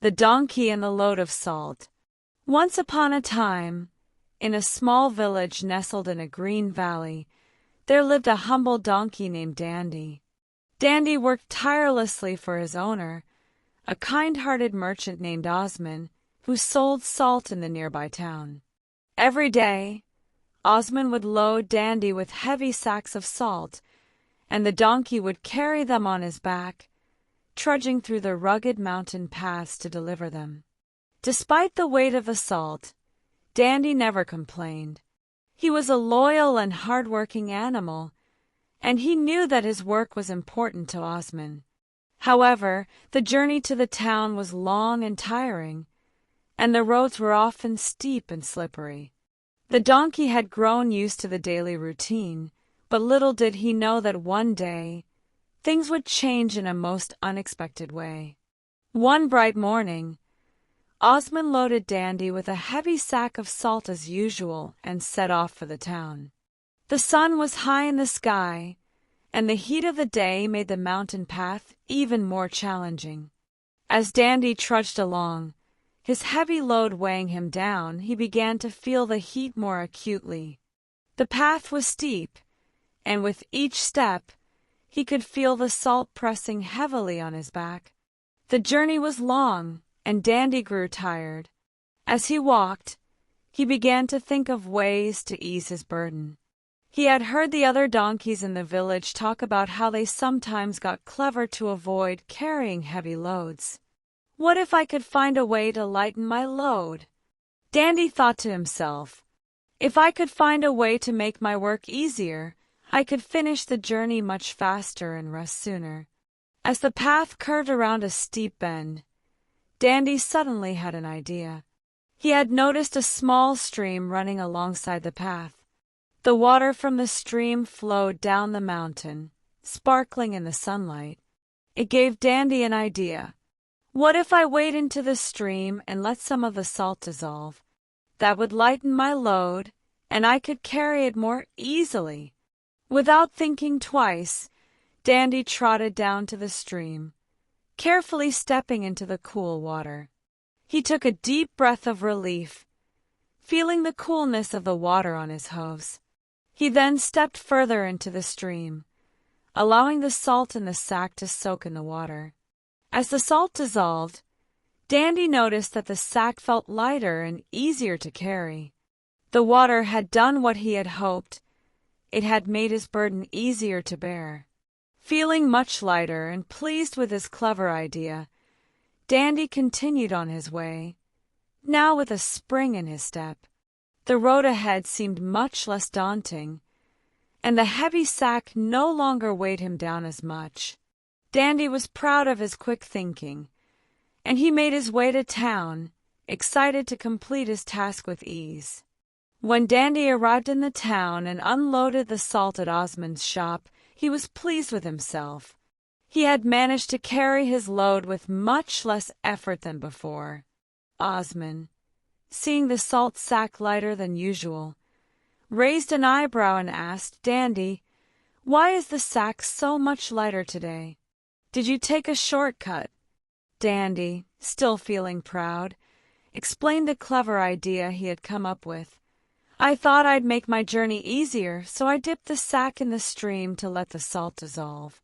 The Donkey and the Load of Salt. Once upon a time, in a small village nestled in a green valley, there lived a humble donkey named Dandy. Dandy worked tirelessly for his owner, a kind-hearted merchant named Osman, who sold salt in the nearby town. Every day, Osman would load Dandy with heavy sacks of salt, and the donkey would carry them on his back, trudging through the rugged mountain paths to deliver them. Despite the weight of the salt, Dandy never complained. He was a loyal and hard-working animal, and he knew that his work was important to Osman. However, the journey to the town was long and tiring, and the roads were often steep and slippery. The donkey had grown used to the daily routine, but little did he know that one day things would change in a most unexpected way. One bright morning, Osman loaded Dandy with a heavy sack of salt as usual and set off for the town. The sun was high in the sky, and the heat of the day made the mountain path even more challenging. As Dandy trudged along, his heavy load weighing him down, he began to feel the heat more acutely. The path was steep, and with each step, he could feel the salt pressing heavily on his back. The journey was long, and Dandy grew tired. As he walked, he began to think of ways to ease his burden. He had heard the other donkeys in the village talk about how they sometimes got clever to avoid carrying heavy loads. What if I could find a way to lighten my load? Dandy thought to himself. If I could find a way to make my work easier, I could finish the journey much faster and rest sooner. As the path curved around a steep bend, Dandy suddenly had an idea. He had noticed a small stream running alongside the path. The water from the stream flowed down the mountain, sparkling in the sunlight. It gave Dandy an idea. What if I wade into the stream and let some of the salt dissolve? That would lighten my load, and I could carry it more easily. Without thinking twice, Dandy trotted down to the stream, carefully stepping into the cool water. He took a deep breath of relief, feeling the coolness of the water on his hooves. He then stepped further into the stream, allowing the salt in the sack to soak in the water. As the salt dissolved, Dandy noticed that the sack felt lighter and easier to carry. The water had done what he had hoped. It had made his burden easier to bear. Feeling much lighter and pleased with his clever idea, Dandy continued on his way, now with a spring in his step. The road ahead seemed much less daunting, and the heavy sack no longer weighed him down as much. Dandy was proud of his quick thinking, and he made his way to town, excited to complete his task with ease. When Dandy arrived in the town and unloaded the salt at Osman's shop, he was pleased with himself. He had managed to carry his load with much less effort than before. Osman, seeing the salt sack lighter than usual, raised an eyebrow and asked Dandy, "Why is the sack so much lighter today? Did you take a shortcut?" Dandy, still feeling proud, explained the clever idea he had come up with. "I thought I'd make my journey easier, so I dipped the sack in the stream to let the salt dissolve.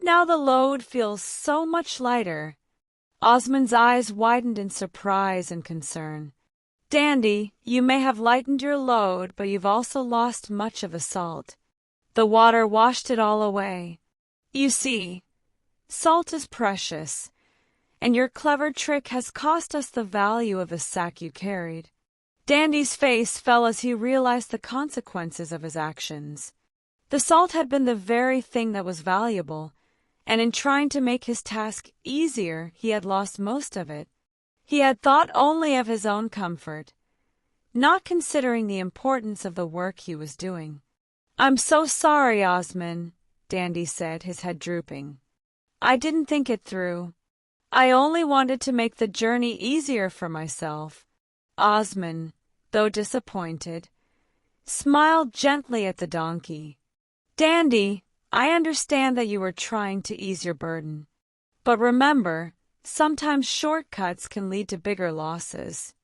Now the load feels so much lighter." Osman's eyes widened in surprise and concern. "Dandy, you may have lightened your load, but you've also lost much of the salt. The water washed it all away. You see, salt is precious, and your clever trick has cost us the value of the sack you carried." Dandy's face fell as he realized the consequences of his actions. The salt had been the very thing that was valuable, and in trying to make his task easier, he had lost most of it. He had thought only of his own comfort, not considering the importance of the work he was doing. "I'm so sorry, Osman," Dandy said, his head drooping. "I didn't think it through. I only wanted to make the journey easier for myself." Osman, though disappointed, smiled gently at the donkey. "Dandy, I understand that you were trying to ease your burden. But remember, sometimes shortcuts can lead to bigger losses.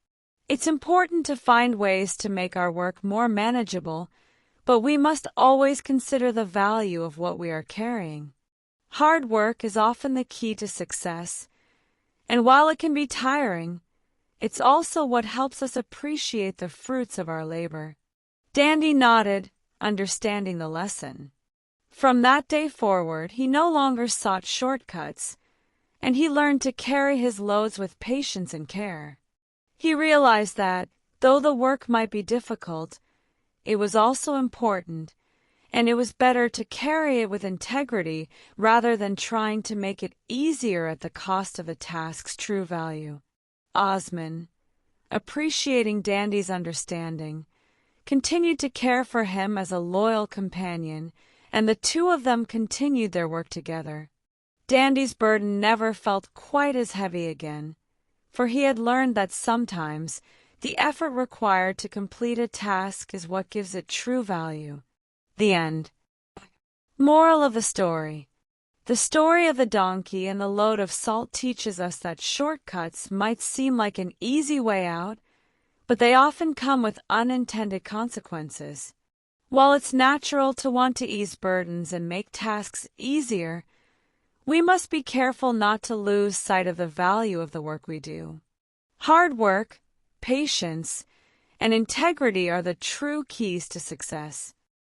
It's important to find ways to make our work more manageable, but we must always consider the value of what we are carrying. Hard work is often the key to success, and while it can be tiring, it's also what helps us appreciate the fruits of our labor. Dandy nodded, understanding the lesson. From that day forward, he no longer sought shortcuts, and he learned to carry his loads with patience and care. He realized that, though the work might be difficult, it was also important, and it was better to carry it with integrity rather than trying to make it easier at the cost of a task's true value. Osman, appreciating Dandy's understanding, continued to care for him as a loyal companion, and the two of them continued their work together. Dandy's burden never felt quite as heavy again, for he had learned that sometimes the effort required to complete a task is what gives it true value. The end. Moral of the story. The story of the donkey and the load of salt teaches us that shortcuts might seem like an easy way out, but they often come with unintended consequences. While it's natural to want to ease burdens and make tasks easier, we must be careful not to lose sight of the value of the work we do. Hard work, patience, and integrity are the true keys to success.